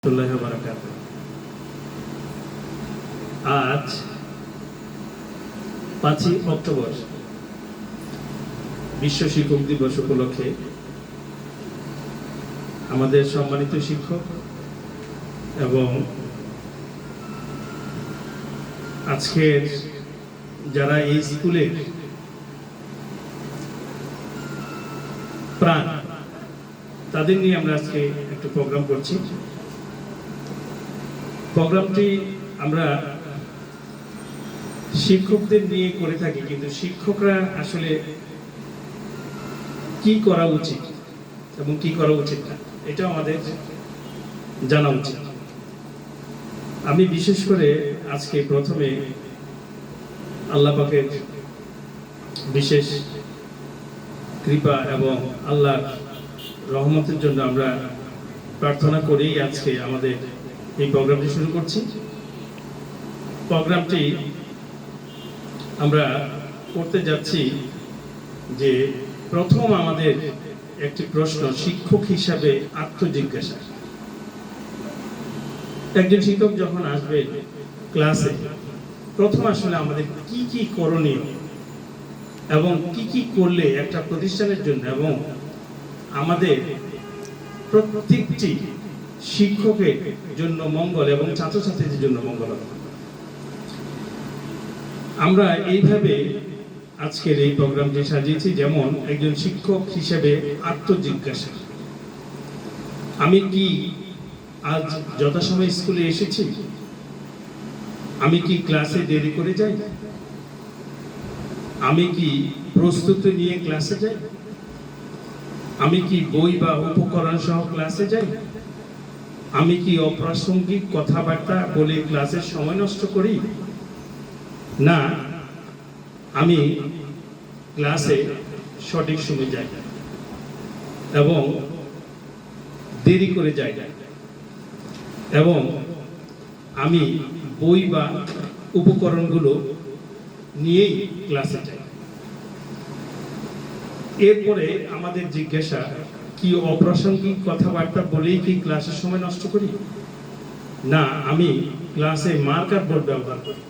আজ 5ই অক্টোবর বিশ্ব শিক্ষক দিবস উপলক্ষে আমাদের সম্মানিত শিক্ষক এবং আজকের যারা এই স্কুলের প্রাণ তাদের নিয়ে আমরা আজকে একটু প্রোগ্রাম করছি। প্রোগ্রামটি আমরা শিক্ষকদের নিয়ে করে থাকি, কিন্তু শিক্ষকরা আসলে কি করা উচিত এবং কি করা উচিত না এটাও আমাদের জানা উচিত। আমি বিশেষ করে আজকে প্রথমে আল্লাহ পাকের বিশেষ কৃপা এবং আল্লাহর রহমতের জন্য আমরা প্রার্থনা করেই আজকে আমাদের এই প্রোগ্রামটি শুরু করছি। প্রোগ্রামটি আমরা করতে যাচ্ছি যে প্রথম আমাদের একটি প্রশ্ন শিক্ষক হিসাবে আত্মজিজ্ঞাসা। একজন শিক্ষক যখন আসবে ক্লাসে, প্রথম আসলে আমাদের কি কি করণীয় এবং কি কি করলে একটা প্রতিষ্ঠানের জন্য এবং আমাদের প্রত্যেকটি শিক্ষকের জন্য মঙ্গল এবং ছাত্রছাত্রীদের জন্য মঙ্গল হবে। আমরা এইভাবে আজকের এই প্রোগ্রামটি সাজিয়েছি। যেমন একজন শিক্ষক হিসেবে আত্মজিজ্ঞাসা, আমি কি আজ যথাসময়ে স্কুলে এসেছি? আমি কি ক্লাসে দেরি করে যাই? আমি কি প্রস্তুতি নিয়ে ক্লাসে যাই? আমি কি বই বা উপকরণ সহ ক্লাসে যাই? আমি কি অপ্রাসঙ্গিক কথাবার্তা বলে ক্লাসের সময় নষ্ট করি? না, আমি ক্লাসে সঠিক সময় যাই এবং দেরি করে যাই এবং আমি বই বা উপকরণগুলো নিয়েই ক্লাসে যাই। এরপরে আমাদের জিজ্ঞাসা, কি অপ্রাসঙ্গিক কথাবার্তা বলেই কি ক্লাসের সময় নষ্ট করি? না, আমি ক্লাসে মার্কার বোর্ড ব্যবহার করি।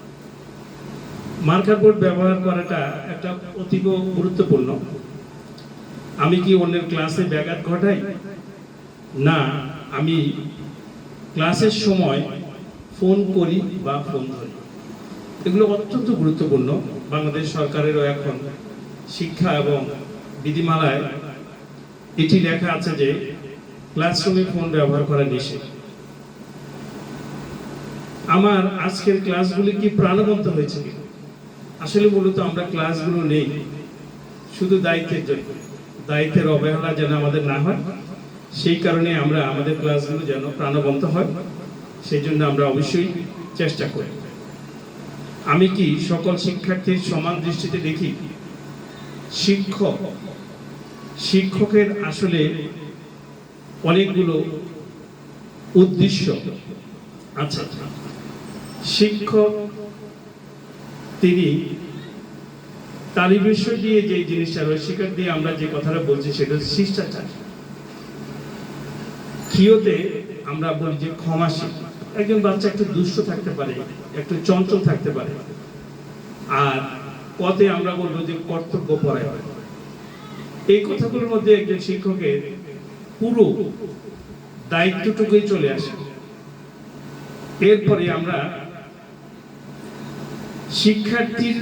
মার্কার বোর্ড ব্যবহার করাটা একটা অতীব গুরুত্বপূর্ণ। আমি কি অন্যের ক্লাসে ব্যাঘাত ঘটাই? না, আমি ক্লাসের সময় ফোন করি বা ফোন ধরি। এগুলো অত্যন্ত গুরুত্বপূর্ণ। বাংলাদেশ সরকারেরও এখন শিক্ষা এবং বিধিমালায় এটি লেখা আছে যে ক্লাসরুমে ফোন ব্যবহার করা নিষেধ। আমার আজকের ক্লাসগুলি কি প্রাণবন্ত হয়েছে? আসলে মূলত আমরা ক্লাসগুলো নেই শুধু দায়িত্বের জন্য, দায়িত্বের অবহেলা যেন আমাদের না হয়, সেই কারণে আমরা আমাদের ক্লাসগুলো যেন প্রাণবন্ত হয়, সেই জন্য আমরা অবশ্যই চেষ্টা করি। আমি কি সকল শিক্ষার্থীর সমান দৃষ্টিতে দেখি? শিক্ষকের আসলে অনেকগুলো উদ্দেশ্য আছে। শিক্ষক তিনি তালিম বিষয় দিয়ে যে জিনিসটা রয়েছে, শিক্ষক দিয়ে আমরা যে কথাটা বলছি সেটা হচ্ছে শিষ্টাচার। ক্ষিয়তে আমরা বলি যে ক্ষমাশীল। একজন বাচ্চা একটু দুষ্ট থাকতে পারে, একটু চঞ্চল থাকতে পারে, আর কতে আমরা বলবো যে কর্তব্য পরায়ণ। এই কথাগুলোর মধ্যে একজন শিক্ষকের পুরো দায়িত্বটুকুই চলে আসে। এরপরে আমরা শিক্ষার্থীর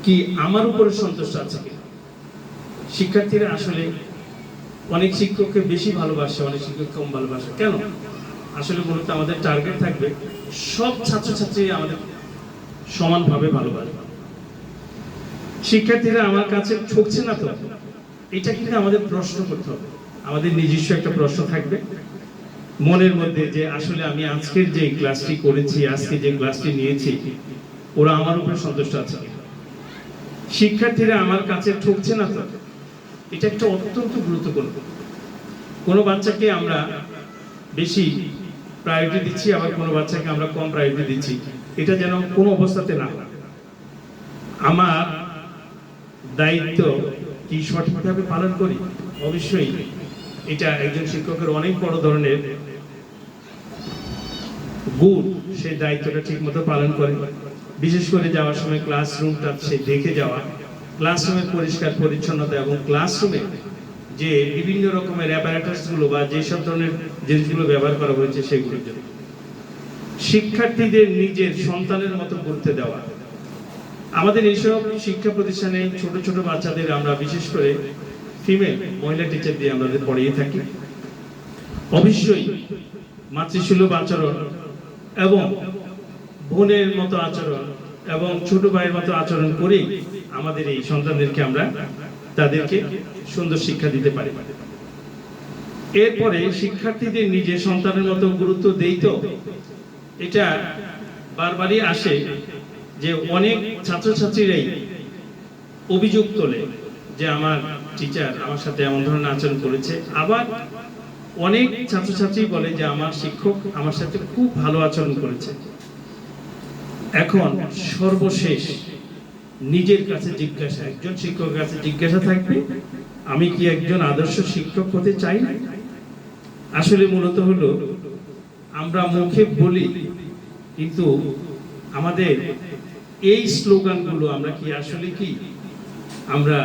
কি আমার উপরে সন্তুষ্ট আছে কিনা। শিক্ষার্থীরা আসলে অনেক শিক্ষককে বেশি ভালোবাসে, অনেক শিক্ষক কম ভালোবাসে। কেন? আসলে মূলত আমাদের টার্গেট থাকবে সব ছাত্রছাত্রী আমাদের সমানভাবে ভালোবাসে। শিক্ষার্থীরা আমার কাছে ঠকছে না তো, এটা কিন্তু আমাদের প্রশ্ন করতে হবে। আমাদের নিজস্ব একটা প্রশ্ন থাকবে মনের মধ্যে যে আসলে আমি আজকের যে ক্লাসটি করেছি, আজকে যে ক্লাসটি নিয়েছি, ওরা আমার উপরে সন্তুষ্ট আছে। শিক্ষার্থীরা আমার কাছে ঠকছে না তো, এটা একটা অত্যন্ত গুরুত্বপূর্ণ। কোনো বাচ্চাকে আমরা বেশি প্রায়োরিটি দিচ্ছি, আবার কোনো বাচ্চাকে আমরা কম প্রায়োরিটি দিচ্ছি, এটা যেন কোনো অবস্থাতে না হয়। আমার দায়িত্ব কি সঠিকভাবে পালন করি? অবশ্যই এটা একজন শিক্ষকের অনেক বড় ধরনের গুড সেই দায়িত্বটা ঠিক মতো পালন করে। বিশেষ করে যাওয়ার সময় ক্লাসরুমটা সে দেখে যাওয়া, ক্লাসরুমের পরিষ্কার পরিচ্ছন্নতা এবং ক্লাসরুমে যে বিভিন্ন রকমের অ্যাপারেটাসগুলো বা যেসব ধরনের জিনিসগুলো ব্যবহার করা হয়েছে সেগুলোর জন্য শিক্ষার্থীদের নিজের সন্তানের মতো করতে দেওয়া। আমাদের এইসব শিক্ষা প্রতিষ্ঠানে ছোট ছোট বাচ্চাদের আমরা বিশেষ করে ফিমেল মহিলা টিচার দিয়ে আমাদের পড়িয়ে থাকি। অবশ্যই মাতৃসুলভ আচরণ এবং বোনের মতো আচরণ এবং ছোট ভাইয়ের মতো আচরণ করে আমাদের এই সন্তানদেরকে আমরা তাদেরকে সুন্দর শিক্ষা দিতে পারি। এরপরে শিক্ষার্থীদের নিজের সন্তানের মতো গুরুত্ব দেই। তো এটা বারবারই আসে যে অনেক ছাত্রছাত্রীরাই অভিযোগ তোলে যে আমার টিচার আমার সাথে এমন ধরনের আচরণ করেছে, আবার অনেক ছাত্রছাত্রী বলে যে আমার শিক্ষক আমার সাথে খুব ভালো আচরণ করেছে। এখন সর্বশেষ নিজের কাছে জিজ্ঞাসা, একজন শিক্ষকের কাছে জিজ্ঞাসা থাকবে আমি কি একজন আদর্শ শিক্ষক হতে চাই না? আসলে মূলত হলো আমরা মুখে বলি, কিন্তু আমাদের এই স্লোগানগুলো আমরা কি আসলে কি আমরা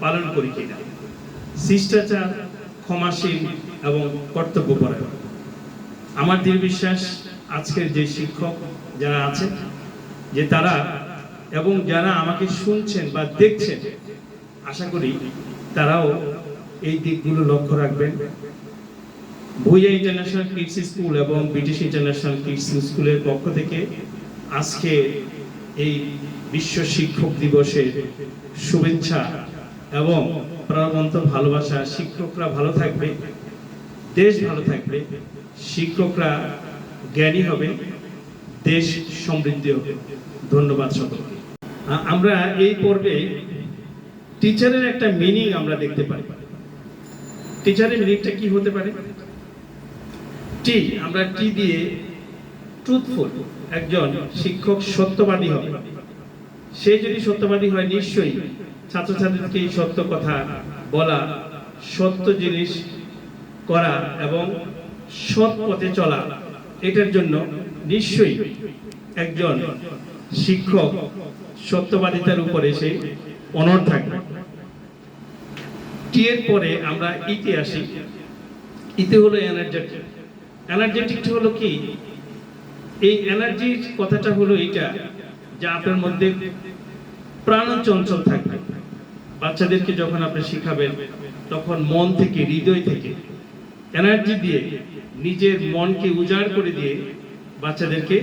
পালন করি কিনা? শিষ্টাচার, ক্ষমাশীল এবং কর্তব্যপরায়ণ। আমার দৃঢ় বিশ্বাস আজকের যে শিক্ষক যারা আছেন যে তারা এবং যারা আমাকে শুনছেন বা দেখছেন, আশা করি তারাও এই দিকগুলো লক্ষ্য রাখবেন। ভুইয়া ইন্টারন্যাশনাল কিডস স্কুল এবং ব্রিটিশ ইন্টারন্যাশনাল কিডস স্কুলের পক্ষ থেকে আজকে এই বিশ্ব শিক্ষক দিবসের শুভেচ্ছা এবং প্রাণবন্ত ভালোবাসা। শিক্ষকরা ভালো থাকবে, দেশ ভালো থাকবে, শিক্ষকরা জ্ঞানী হবে, দেশ সমৃদ্ধি হবে। ধন্যবাদ সকলকে। আমরা এই পর্বে টিচারের একটা মিনিং আমরা দেখতে পাই। টিচারের মিনিংটা কি হতে পারে? টি, আমরা টি দিয়ে ট্রুথফুল, একজন শিক্ষক সত্যবাদী হবে। সে যদি সত্যবাদী হয় নিশ্চয়ই ছাত্রছাত্রীকে সত্য কথা বলা, সত্য জিনিস করা এবং সৎ পথে চলা, এটার জন্য নিশ্চয়ই একজন শিক্ষক সত্যবাদিতার উপরে সে অনড় থাকবে। টি এর পরে আমরা ইতে আসি। ইতে হলো এনার্জেটিক। এনার্জেটিক হলো কি? এই এনার্জির কথাটা হলো এটা যে আপনার মধ্যে প্রাণ চঞ্চল থাকবে। বাচ্চাদেরকে যখন আপনি শিখাবেন তখন মন থেকে, হৃদয় থেকে এনার্জি দিয়ে, নিজের মনকে উজাড় করে দিয়ে বাচ্চাদেরকে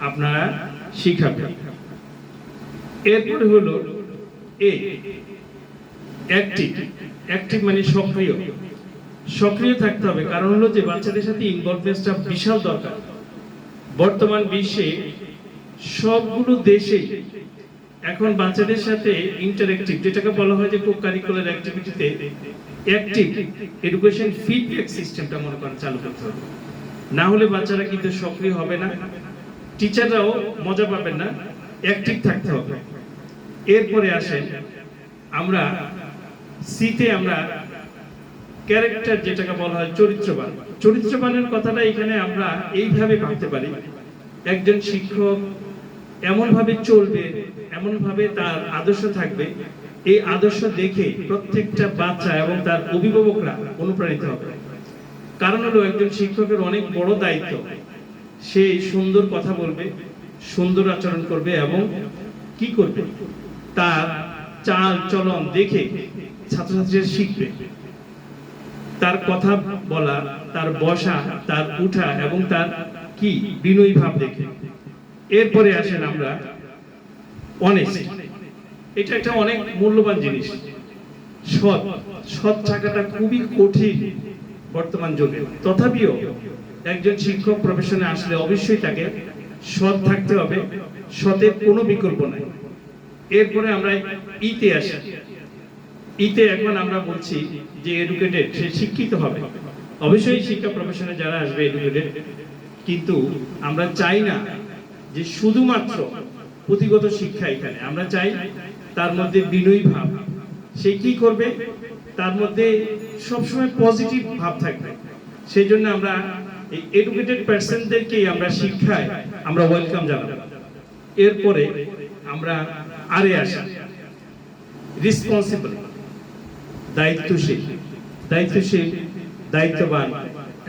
আপনারা শিখাবেন। এরপরে হলো এ, অ্যাক্টিভ। অ্যাক্টিভ মানে সক্রিয়। সক্রিয় থাকতে হবে, কারণ হলো যে বাচ্চাদের সাথে ইনভলভমেন্টটা বিশাল দরকার। বর্তমান বিশ্বে সবগুলো দেশে এখন বাচ্চাদের সাথে ইন্টারঅ্যাক্টিভ, যেটাকে বলা হয় যে কো কারিকুলার অ্যাক্টিভিটিতে অ্যাক্টিভ এডুকেশন ফিডব্যাক সিস্টেমটা মনে করেন চালু করতে হবে। না হলে বাচ্চারা কিন্তু সক্রিয় হবে না, টিচাররাও মজা পাবেন না। অ্যাক্টিভ থাকতে হবে। এরপরে আসেন আমরা সিতে, আমরা ক্যারেক্টার, যেটাকে বলা হয় চরিত্রবান। চরিত্রবানের কথাটা এখানে আমরা এইভাবে ভাবতে পারি, একজন শিক্ষক এমন ভাবে চলবে, এমন ভাবে তার আদর্শ থাকবে, এই আদর্শ দেখে প্রত্যেকটা বাচ্চা এবং তার অভিভাবকরা অনুপ্রাণিত হবে। কারণ হলো একজন শিক্ষকের অনেক বড় দায়িত্ব, সে সুন্দর কথা বলবে, সুন্দর আচরণ করবে এবং কি করবে, তার চাল চলন দেখে ছাত্রছাত্রীরা শিখবে। তার কথা বলা, তার বসা, তার উঠা এবং তার কি বিনয়ী ভাব দেখে। এরপরে আসেন আমরা অনেস্ট। এটা একটা অনেক মূল্যবান জিনিস। সৎ, সৎ থাকাটা খুবই কঠিন বর্তমান যুগে। তথাপিও একজন শিক্ষক প্রফেশনে আসলে অবশ্যই তাকে সৎ থাকতে হবে, সতের কোনো বিকল্প নাই। এরপরে আমরা ইতে আসি। ইতে এখন আমরা বলছি যে এডুকেটেড, সে শিক্ষিত হবে। অবশ্যই শিক্ষা প্রফেশনে যারা আসবে এডুকেটেড, কিন্তু আমরা চাই না যে শুধুমাত্র পুঁথিগত শিক্ষা। এখানে আমরা চাই তার মধ্যে বিনয়ী ভাব। সে কি করবে, তার মধ্যে সবসময় পজিটিভ ভাব থাকবে। সেই জন্য আমরা এই এডুকেটেড পার্সনদেরকে আমরা শিক্ষায় আমরা ওয়েলকাম জানাবো। এরপরে আমরা আরে আসি রেসপন্সিবল, দায়িত্বশীল। দায়িত্বশীল, দায়িত্ববান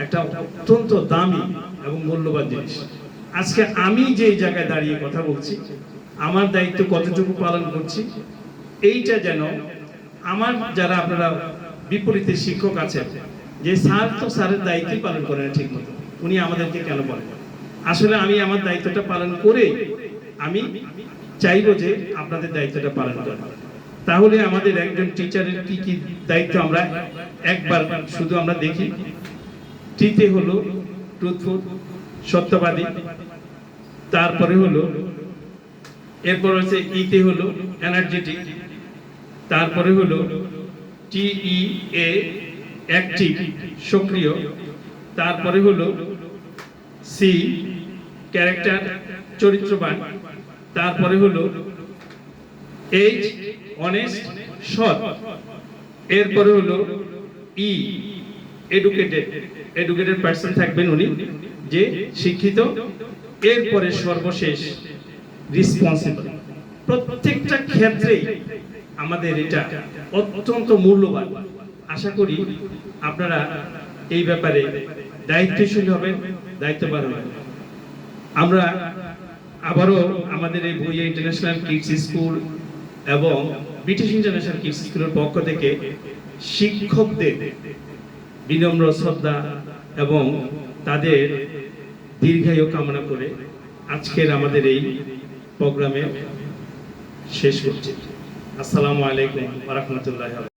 একটা অত্যন্ত দামি এবং মূল্যবান জিনিস। আজকে আমি যে জায়গায় দাঁড়িয়ে কথা বলছি, আমার দায়িত্ব কতটুকু পালন করছি, এইটা যেন আমার যারা আপনারা বিপরীতে শিক্ষক আছেন, যে স্যার তো স্যারের দায়িত্বই পালন করে না ঠিক মতো, উনি আমাদেরকে কেন বলেন? আসলে আমি আমার দায়িত্বটা পালন করে আমি চাইবো যে আপনাদের দায়িত্বটা পালন করেন। তাহলে আমাদের একজন টিচারের কি কি দায়িত্ব আমরা একবার শুধু আমরা দেখি। টিতে হলো ট্রুথফুল, সত্যবাদী। তারপরে হলো, এরপর হচ্ছে ইতে হলো এনার্জেটিক। তারপরে হলো টিই এ অ্যাক্টিভ, সক্রিয়। তারপরে হলো সি ক্যারেক্টার, চরিত্রবান। তারপরে হলো এইচ অনেস্ট, সৎ। এরপরে হলো ই এডুকেটেড, এডুকেটেড পার্সন থাকবেন উনি, যে শিক্ষিত। এরপরে সর্বশেষ রেসপন্সিবল। প্রত্যেকটা ক্ষেত্রেই আমাদের এটা অত্যন্ত মূল্যবান। আশা করি আপনারা এই ব্যাপারে দায়িত্বশীল হবেন, দায়িত্ববান হবেন। আমরা আবারও আমাদের এই ভুইয়া ইন্টারন্যাশনাল কিডস স্কুল এবং ব্রিটিশ ইন্টারন্যাশনাল কিডস স্কুলের পক্ষ থেকে শিক্ষকদের বিনম্র শ্রদ্ধা এবং তাদের দীর্ঘায়ু কামনা করে আজকের আমাদের এই প্রোগ্রামে শেষ করছি। আসসালামু আলাইকুম ওয়া রাহমাতুল্লাহি।